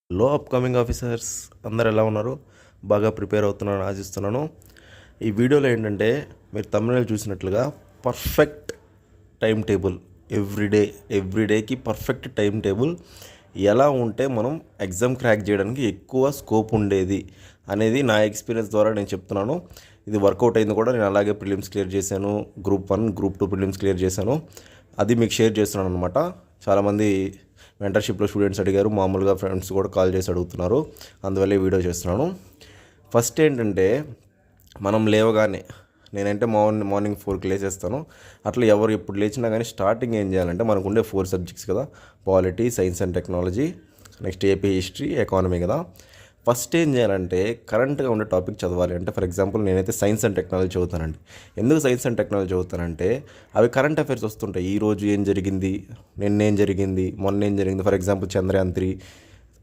లో upcoming officers అందరు ఎలా ఉన్నారు? బాగా ప్రిపేర్ అవుతున్నారని ఆశిస్తున్నాను. ఈ వీడియోలో ఏంటంటే మీరు తమిళ చూసినట్లుగా పర్ఫెక్ట్ టైం టేబుల్ ఎవ్రీడేకి పర్ఫెక్ట్ టైం టేబుల్ ఎలా ఉంటే మనం ఎగ్జామ్ క్రాక్ చేయడానికి ఎక్కువ స్కోప్ ఉండేది అనేది నా ఎక్స్పీరియన్స్ ద్వారా నేను చెప్తున్నాను. ఇది వర్కౌట్ అయింది కూడా. నేను అలాగే ప్రిలిమ్స్ క్లియర్ చేశాను, గ్రూప్ 1 గ్రూప్ 2 ప్రిలిమ్స్ క్లియర్ చేశాను. అది మీకు షేర్ చేస్తున్నాను అనమాట. చాలామంది మెంటర్షిప్లో స్టూడెంట్స్ అడిగారు, మామూలుగా ఫ్రెండ్స్ కూడా కాల్ చేసి అడుగుతున్నారు, అందువల్ల వీడియో చేస్తున్నాను. ఫస్ట్ ఏంటంటే మనం లేవగానే, నేనంటే మార్నింగ్ 4కి లేచేస్తాను. అట్లా ఎవరు ఎప్పుడు లేచినా కానీ స్టార్టింగ్ ఏం చేయాలంటే మనకు ఉండే 4 సబ్జెక్ట్స్ కదా, polity, science and technology, next AP history, economy కదా. ఫస్ట్ ఏం చేయాలంటే కరెంట్గా ఉండే టాపిక్ చదవాలి. అంటే ఫర్ ఎగ్జాంపుల్ నేనైతే సైన్స్ అండ్ టెక్నాలజీ చదువుతానండి. ఎందుకు సైన్స్ అండ్ టెక్నాలజీ చదువుతానంటే అవి కరెంట్ అఫైర్స్ వస్తుంటాయి. ఈరోజు ఏం జరిగింది, నిన్నేం జరిగింది, మొన్న ఏం జరిగింది. ఫర్ ఎగ్జాంపుల్ చంద్రయాన్ 3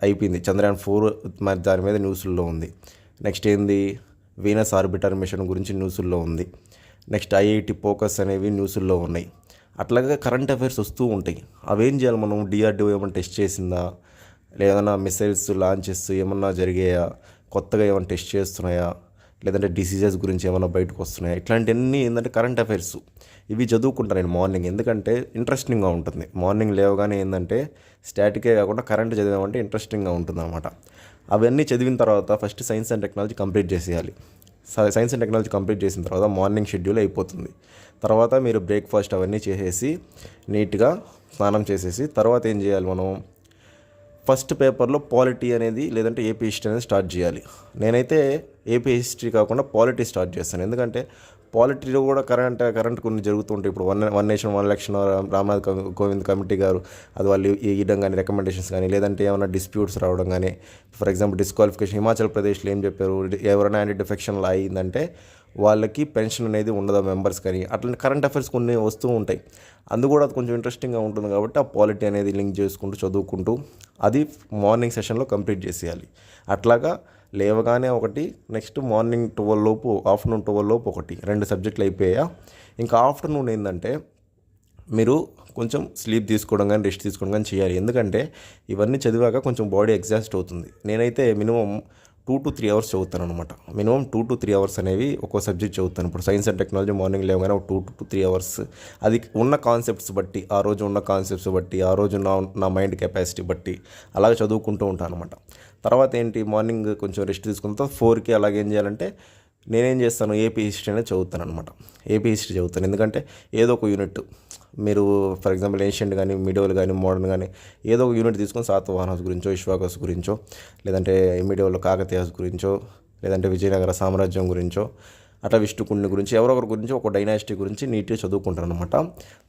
అయిపోయింది, చంద్రయాన్ 4 మరి దాని మీద న్యూస్లో ఉంది. నెక్స్ట్ ఏంది, వీనస్ ఆర్బిటర్ మిషన్ గురించి న్యూస్లో ఉంది. నెక్స్ట్ ఐఐటి ఫోకస్ అనేవి న్యూస్లో ఉన్నాయి. అట్లాగే కరెంట్ అఫైర్స్ వస్తూ ఉంటాయి. అవేం చేయాలి మనం, డిఆర్డిఓ ఏమైనా టెస్ట్ చేసిందా, లేదన్నా మిసైల్స్ లాంచెస్ ఏమన్నా జరిగాయా, కొత్తగా ఏమైనా టెస్ట్ చేస్తున్నాయా, లేదంటే డిసీజెస్ గురించి ఏమైనా బయటకు వస్తున్నాయా, ఇట్లాంటివన్నీ ఏంటంటే కరెంట్ అఫైర్స్ ఇవి చదువుకుంటాను నేను మార్నింగ్. ఎందుకంటే ఇంట్రెస్టింగ్గా ఉంటుంది. మార్నింగ్ లేవగానే ఏంటంటే స్టాటికే కాకుండా కరెంట్ చదివామంటే ఇంట్రెస్టింగ్గా ఉంటుంది అనమాట. అవన్నీ చదివిన తర్వాత first science and technology complete చేసేయాలి. సైన్స్ అండ్ టెక్నాలజీ కంప్లీట్ చేసిన తర్వాత మార్నింగ్ షెడ్యూల్ అయిపోతుంది. తర్వాత మీరు బ్రేక్ఫాస్ట్ అవన్నీ చేసేసి నీట్గా స్నానం చేసేసి తర్వాత ఏం చేయాలి, మనం ఫస్ట్ పేపర్లో పాలిటీ అనేది లేదంటే ఏపీ హిస్టరీ అనేది స్టార్ట్ చేయాలి. నేనైతే ఏపీ హిస్టరీ కాకుండా పాలిటీ స్టార్ట్ చేస్తాను. ఎందుకంటే పాలిటీలో కూడా కరెంట్ కొన్ని జరుగుతుంటాయి. ఇప్పుడు one nation one election, Ramnath Kovind committee గారు అది వాళ్ళు ఇవ్వడం కానీ, రికమెండేషన్స్ కానీ, లేదంటే ఏమైనా డిస్ప్యూట్స్ రావడం కానీ, ఫర్ ఎగ్జాంపుల్ డిస్క్వాలిఫికేషన్ హిమాచల్ ప్రదేశ్లో ఏం చెప్పారు, ఎవరైనా యాంటీ డిఫెక్షన్లో అయిందంటే వాళ్ళకి పెన్షన్ అనేది ఉండదు మెంబర్స్ కానీ. అట్లా కరెంట్ అఫైర్స్ కొన్ని వస్తూ ఉంటాయి. అందు కూడా అది కొంచెం ఇంట్రెస్టింగ్గా ఉంటుంది కాబట్టి ఆ పాలిటీ అనేది లింక్ చేసుకుంటూ చదువుకుంటూ అది మార్నింగ్ సెషన్లో కంప్లీట్ చేసేయాలి. అట్లాగా లేవగానే ఒకటి, నెక్స్ట్ మార్నింగ్ 12 లోపు, ఆఫ్టర్నూన్ 12 లోపు ఒకటి, 2 సబ్జెక్టులు అయిపోయా. ఇంకా ఆఫ్టర్నూన్ ఏంటంటే మీరు కొంచెం స్లీప్ తీసుకోవడం కానీ, రెస్ట్ తీసుకోవడం కానీ చేయాలి. ఎందుకంటే ఇవన్నీ చదివాక కొంచెం బాడీ ఎగ్జాస్ట్ అవుతుంది. నేనైతే మినిమం 2 to 3 అవర్స్ చదువుతాను అనమాట. మినిమం 2 to 3 అవర్స్ అనేవి ఒక్కో సబ్జెక్ట్ చదువుతాను. ఇప్పుడు సైన్స్ అండ్ టెక్నాలజీ మార్నింగ్ లేవగానే ఒక 2 to 3 అవర్స్, అది ఉన్న కాన్సెప్ట్స్ బట్టి, ఆ రోజు ఉన్న కాన్సెప్ట్స్ బట్టి, ఆ రోజు నా మైండ్ కెపాసిటీ బట్టి అలాగే చదువుకుంటూ ఉంటాను అనమాట. తర్వాత ఏంటి, మార్నింగ్ కొంచెం రెస్ట్ తీసుకున్న తర్వాత 4కి అలాగే ఏం చేయాలంటే నేనేం చేస్తాను, ఏపీ హిస్టరీ అనేది చదువుతాను అనమాట. ఏపీ హిస్టరీ చదువుతాను. ఎందుకంటే ఏదో ఒక యూనిట్, మీరు ఫర్ ఎగ్జాంపుల్ ఏన్షియంట్ కానీ, మిడివల్ కానీ, మోడర్న్ కానీ ఏదో ఒక యూనిట్ తీసుకొని శాతవాహనాస్ గురించో, ఇష్వాకస్ గురించో, లేదంటే మిడివల్లో కాకతీయాస్ గురించో, లేదంటే విజయనగర సామ్రాజ్యం గురించో, అట్లా విష్ణుకుండి గురించి, ఎవరొకరి గురించి ఒక డైనాసిటీ గురించి నీట్గా చదువుకుంటాను అనమాట.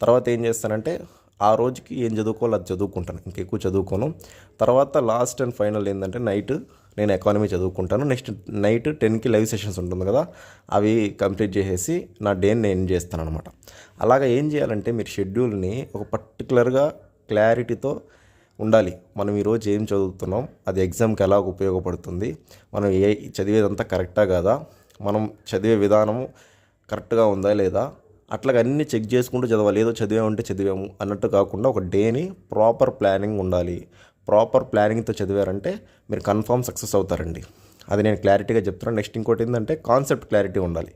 తర్వాత ఏం చేస్తానంటే ఆ రోజుకి ఏం చదువుకోవాలో అది చదువుకుంటాను, ఇంకెక్కువ చదువుకోను. తర్వాత లాస్ట్ అండ్ ఫైనల్ ఏంటంటే నైట్ నేను ఎకానమీ చదువుకుంటాను. నెక్స్ట్ నైట్ 10కి లైవ్ సెషన్స్ ఉంటుంది కదా, అవి కంప్లీట్ చేసేసి నా డేని నేను ఎండ్ చేస్తాను అనమాట. అలాగా ఏం చేయాలంటే మీరు షెడ్యూల్ని ఒక పర్టికులర్గా క్లారిటీతో ఉండాలి. మనం ఈరోజు ఏం చదువుతున్నాం, అది ఎగ్జామ్కి ఎలా ఉపయోగపడుతుంది, మనం చదివేదంతా కరెక్టా కాదా, మనం చదివే విధానము కరెక్ట్గా ఉందా లేదా, అట్లాగ అన్నీ చెక్ చేసుకుంటూ చదవాలి. ఏదో చదివామంటే చదివాము అన్నట్టు కాకుండా ఒక డేని ప్రాపర్ ప్లానింగ్ ఉండాలి. ప్రాపర్ ప్లానింగ్తో చదివారంటే మీరు కన్ఫామ్ సక్సెస్ అవుతారండి. అది నేను క్లారిటీగా చెప్తున్నాను. నెక్స్ట్ ఇంకోటి ఏంటంటే కాన్సెప్ట్ క్లారిటీ ఉండాలి.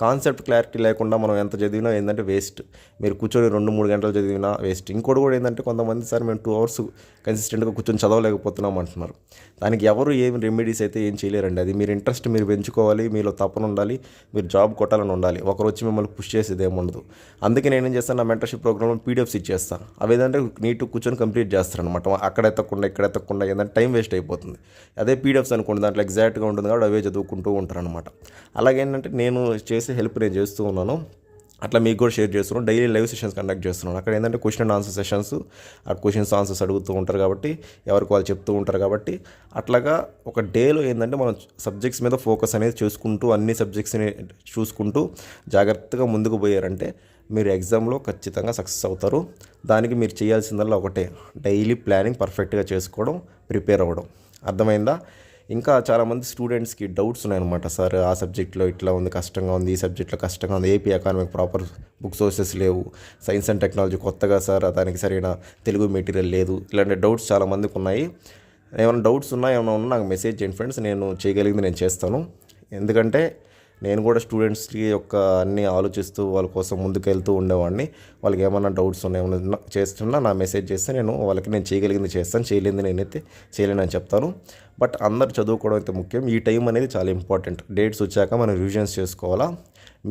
కాన్సెప్ట్ క్లారిటీ లేకుండా మనం ఎంత చదివినా ఏంటంటే వేస్ట్. మీరు కూర్చొని 2-3 గంటలు చదివినా వేస్ట్. ఇంకోటి కూడా ఏంటంటే కొంతమంది సార్ మేము 2 అవర్స్ కన్సిస్టెంట్గా కూర్చొని చదవలేకపోతున్నాం అంటున్నారు. దానికి ఎవరు ఏమి రెమెడీస్ అయితే ఏం చేయలేరండి. అది మీరు ఇంట్రెస్ట్ మీరు పెంచుకోవాలి, మీలో తపన ఉండాలి, మీరు జాబ్ కొట్టాలని ఉండాలి. ఒకరు వచ్చి మిమ్మల్ని పుష్ చేసేది ఏమి ఉండదు. అందుకే నేనేం చేస్తాను, నా మెంటర్షిప్ ప్రోగ్రామ్లో పీడిఎఫ్స్ ఇచ్చేస్తాను. అవి ఏంటంటే నీట్గా కూర్చొని కంప్లీట్ చేస్తారనమాట. అక్కడ ఎత్తకుండా ఇక్కడ ఎత్తకుండా ఏంటంటే టైం వేస్ట్ అయిపోతుంది. అదే పీడిఎఫ్స్ అనుకోండి, దాంట్లో ఎగ్జాక్ట్గా ఉంటుంది కాబట్టి అవే చదువుకుంటూ ఉంటారనమాట. అలాగేంటంటే నేను చేసే హెల్ప్ నేను చేస్తూ ఉన్నాను, అట్లా మీకు కూడా షేర్ చేస్తున్నాను. డైలీ లైవ్ సెషన్స్ కండక్ట్ చేస్తున్నాను. అక్కడ ఏంటంటే క్వశ్చన్ అండ్ ఆన్సర్ సెషన్స్, ఆ క్వశ్చన్స్ ఆన్సర్స్ అడుగుతూ ఉంటారు కాబట్టి, ఎవరికి వాళ్ళు చెప్తూ ఉంటారు కాబట్టి, అట్లాగా ఒక డేలో ఏంటంటే మనం సబ్జెక్ట్స్ మీద ఫోకస్ అనేది చేసుకుంటూ, అన్ని సబ్జెక్ట్స్ని చూసుకుంటూ జాగ్రత్తగా ముందుకు పోయారంటే మీరు ఎగ్జామ్లో ఖచ్చితంగా సక్సెస్ అవుతారు. దానికి మీరు చేయాల్సిందల్లా ఒకటే, డైలీ ప్లానింగ్ పర్ఫెక్ట్గా చేసుకోవడం, ప్రిపేర్ అవ్వడం. అర్థమైందా? ఇంకా చాలామంది స్టూడెంట్స్కి డౌట్స్ ఉన్నాయన్నమాట. సార్ ఆ సబ్జెక్ట్లో ఇట్లా ఉంది, కష్టంగా ఉంది, ఈ సబ్జెక్ట్లో కష్టంగా ఉంది, AP economic proper book sources లేవు, సైన్స్ అండ్ టెక్నాలజీ కొత్తగా సార్ దానికి సరైన తెలుగు మెటీరియల్ లేదు, ఇలాంటి డౌట్స్ చాలామందికి ఉన్నాయి. ఏమైనా డౌట్స్ ఏమైనా ఉన్నా నాకు మెసేజ్ చేయండి ఫ్రెండ్స్, నేను చేయగలిగింది నేను చేస్తాను. ఎందుకంటే నేను కూడా స్టూడెంట్స్కి యొక్క అన్నీ ఆలోచిస్తూ వాళ్ళ కోసం ముందుకెళ్తూ ఉండేవాడిని. వాళ్ళకి ఏమైనా డౌట్స్ ఏమైనా చేస్తున్నా నా మెసేజ్ చేస్తే నేను వాళ్ళకి నేను చేయగలిగింది చేస్తాను, చేయలేనిది నేనైతే చేయలేనని చెప్తాను. బట్ అందరు చదువుకోవడం అయితే ముఖ్యం. ఈ టైం అనేది చాలా ఇంపార్టెంట్. డేట్స్ వచ్చాక మనం రివిజన్స్ చేసుకోవాలా.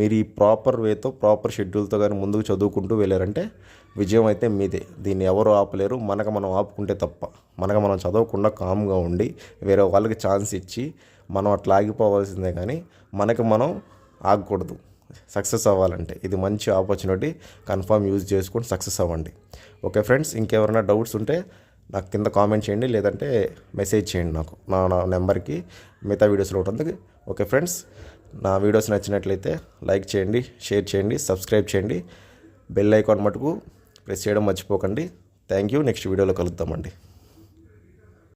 మీరు ఈ ప్రాపర్ వేతో ప్రాపర్ షెడ్యూల్తో కానీ ముందుకు చదువుకుంటూ వెళ్ళారంటే విజయం అయితే మీదే. దీన్ని ఎవరు ఆపలేరు. మనకు మనం ఆపుకుంటే తప్ప. మనకు మనం చదవకుండా కామ్గా ఉండి వేరే వాళ్ళకి ఛాన్స్ ఇచ్చి మనం అట్లా ఆగిపోవాల్సిందే, కానీ మనకి మనం ఆగకూడదు సక్సెస్ అవ్వాలంటే. ఇది మంచి ఆపర్చునిటీ, కన్ఫర్మ్ యూజ్ చేసుకొని సక్సెస్ అవ్వండి. ఓకే ఫ్రెండ్స్, ఇంకెవరైనా డౌట్స్ ఉంటే నాకు కింద కామెంట్ చేయండి, లేదంటే మెసేజ్ చేయండి నాకు నా నెంబర్కి. మిగతా వీడియోస్లో ఉంటుంది. ఓకే ఫ్రెండ్స్, నా వీడియోస్ నచ్చినట్లయితే లైక్ చేయండి, షేర్ చేయండి, సబ్స్క్రైబ్ చేయండి. బెల్ ఐకాన్ మటుకు ప్రెస్ చేయడం మర్చిపోకండి. Thank you. నెక్స్ట్ వీడియోలో కలుద్దామండి.